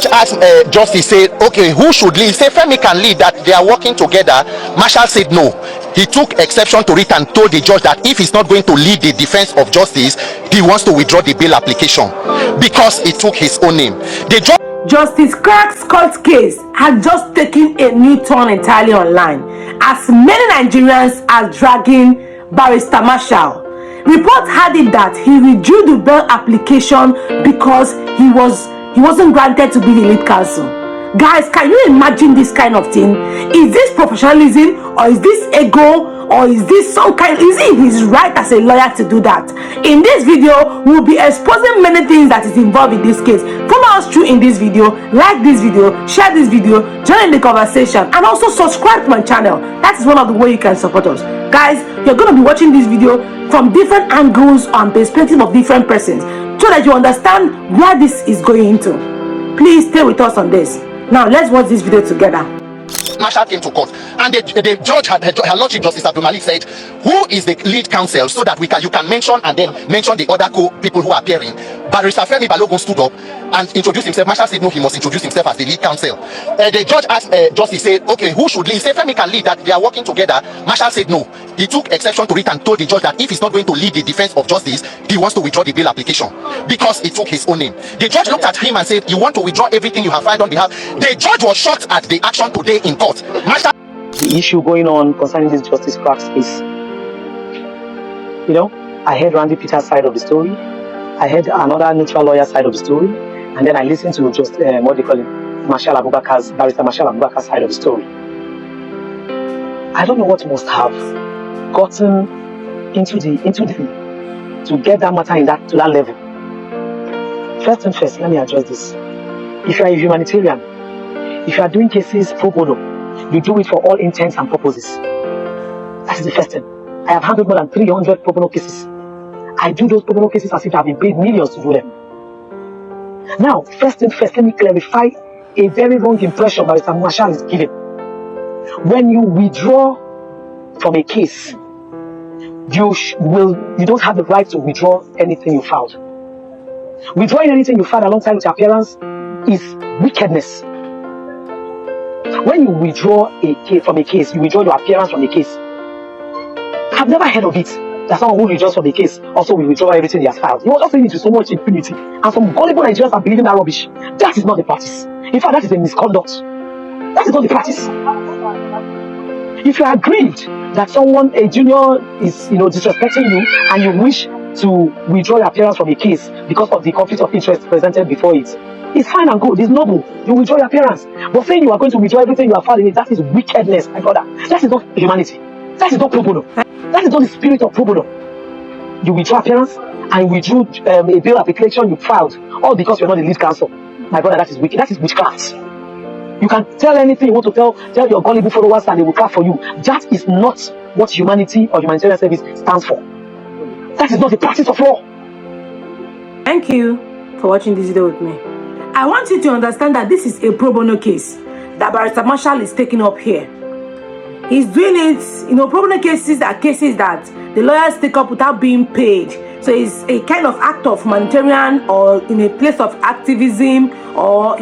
judge asked Justice, say, okay, who should lead? Say Femi can lead, that they are working together. Marshall said no. He took exception to it and told the judge that if he's not going to lead the defense of justice, he wants to withdraw the bail application because he took his own name. The judge Justice Clark's court case has just taken a new turn entirely online, as many Nigerians are dragging Barrister Marshall. Reports had it that he withdrew the bail application because he wasn't granted to be the lead counsel. Guys, can you imagine this kind of thing? Is this professionalism, or is this ego, or is this some kind? Is it his right as a lawyer to do that? In this video, we'll be exposing many things that is involved in this case. Follow us through in this video, like this video, share this video, join in the conversation, and also subscribe to my channel. That is one of the ways you can support us. Guys, you're going to be watching this video from different angles and perspective of different persons, so that you understand where this is going into. Please stay with us on this. Now let's watch this video together. Marshall came to court, and the judge had her lordship Justice Abdul Malik said, who is the lead counsel, so that you can mention and then mention the other people who are appearing. Barrister Femi Balogun stood up and introduced himself. Marshall said no, he must introduce himself as the lead counsel. The judge asked Justice, said, okay, who should lead? Say Femi can lead, that they are working together. Marshall said no. He took exception to it and told the judge that if he's not going to lead the defense of justice, he wants to withdraw the bail application because he took his own name. The judge looked at him and said, you want to withdraw everything you have filed on behalf? The judge was shocked at the action today in court. Marshall, the issue going on concerning this Justice Clark's case. You know, I heard Randy Peter's side of the story. I heard another neutral lawyer side of the story. And then I listened to just, what do you call it, Barrister Marshall Abubakar's side of the story. I don't know what must have gotten to get that matter to that level. First and first, let me address this. If you are a humanitarian, if you are doing cases pro bono, you do it for all intents and purposes. That is the first thing. I have handled more than 300 pro bono cases. I do those pro bono cases as if I have been paid millions to do them. Now, first thing first, let me clarify a very wrong impression Barrister Marshall is giving. When you withdraw from a case, you don't have the right to withdraw anything you filed. Withdrawing anything you filed alongside with your appearance is wickedness. When you withdraw from a case, you withdraw your appearance from a case. I've never heard of it that someone who withdraws from a case also will withdraw everything he has filed. You are just saying it with so much impunity, and some gullible Nigerians are believing that rubbish. That is not the practice. In fact, that is a misconduct. That is not the practice. If you are aggrieved that a junior is disrespecting you, and you wish to withdraw your appearance from a case because of the conflict of interest presented before it, it's fine and good, it's noble. You withdraw your appearance. But saying you are going to withdraw everything you have filed in it, that is wickedness, my brother. That is not humanity. That is not pro bono. That is not the spirit of pro bono. You withdraw appearance and withdrew a bail application you filed, all because you're not the lead counsel. My brother, that is wicked. That is witchcraft. You can tell anything you want to tell your gullible followers and they will clap for you. That is not what humanity or humanitarian service stands for. That is not the practice of law. Thank you for watching this video with me. I want you to understand that this is a pro bono case that Barrister Marshall is taking up here. He's doing it, pro bono cases are cases that the lawyers take up without being paid. So it's a kind of act of humanitarian, or in a place of activism, or,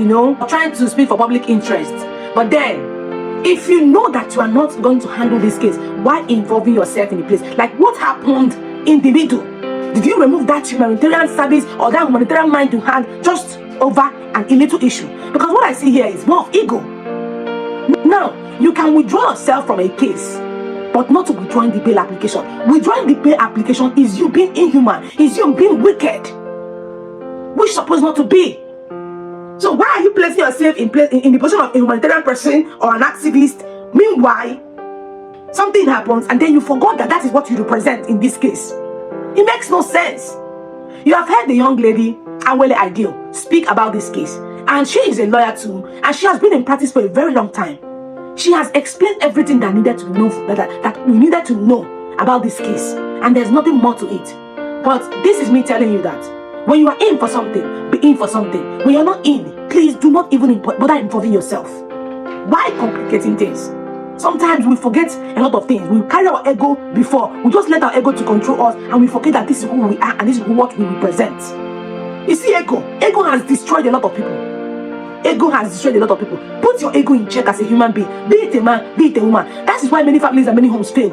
trying to speak for public interest. But then, if you know that you are not going to handle this case, why involving yourself in the place? Like, what happened in the middle? Did you remove that humanitarian service or that humanitarian mind you had just over an little issue? Because what I see here is more of ego. Now, you can withdraw yourself from a case, but not withdrawing the bail application. Withdrawing the bail application is you being inhuman, is you being wicked, which is supposed not to be. So why are you placing yourself in the position of a humanitarian person or an activist? Meanwhile, something happens and then you forgot that is what you represent in this case. It makes no sense. You have heard the young lady, Awele Ideal, speak about this case. And she is a lawyer too. And she has been in practice for a very long time. She has explained everything that needed to know, that we needed to know about this case. And there's nothing more to it. But this is me telling you that when you are in for something, be in for something. When you're not in, please do not even bother involving yourself. Why complicating things? Sometimes we forget a lot of things. We carry our ego before. We just let our ego to control us, and we forget that this is who we are and this is what we represent. You see, ego has destroyed a lot of people. Ego has destroyed a lot of people. Put your ego in check as a human being. Be it a man, be it a woman. That is why many families and many homes fail.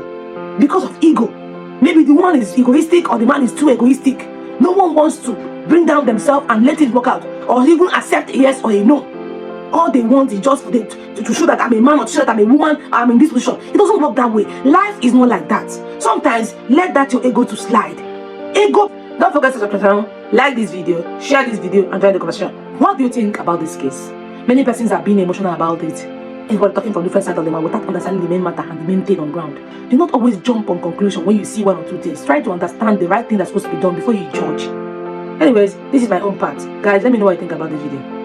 Because of ego. Maybe the woman is egoistic or the man is too egoistic. No one wants to bring down themselves and let it work out, or even accept a yes or a no. All they want is just to show that I'm a man, or to show that I'm a woman, or I'm in this position. It doesn't work that way. Life is not like that. Sometimes let that your ego to slide. Ego. Don't forget to subscribe, like this video, share this video, and join the conversation. What do you think about this case? Many persons are being emotional about it. Everybody talking from different sides of the man without understanding the main matter and the main thing on ground. Do not always jump on conclusion when you see one or two things. Try to understand the right thing that's supposed to be done before you judge. Anyways, this is my own part. Guys, let me know what you think about this video.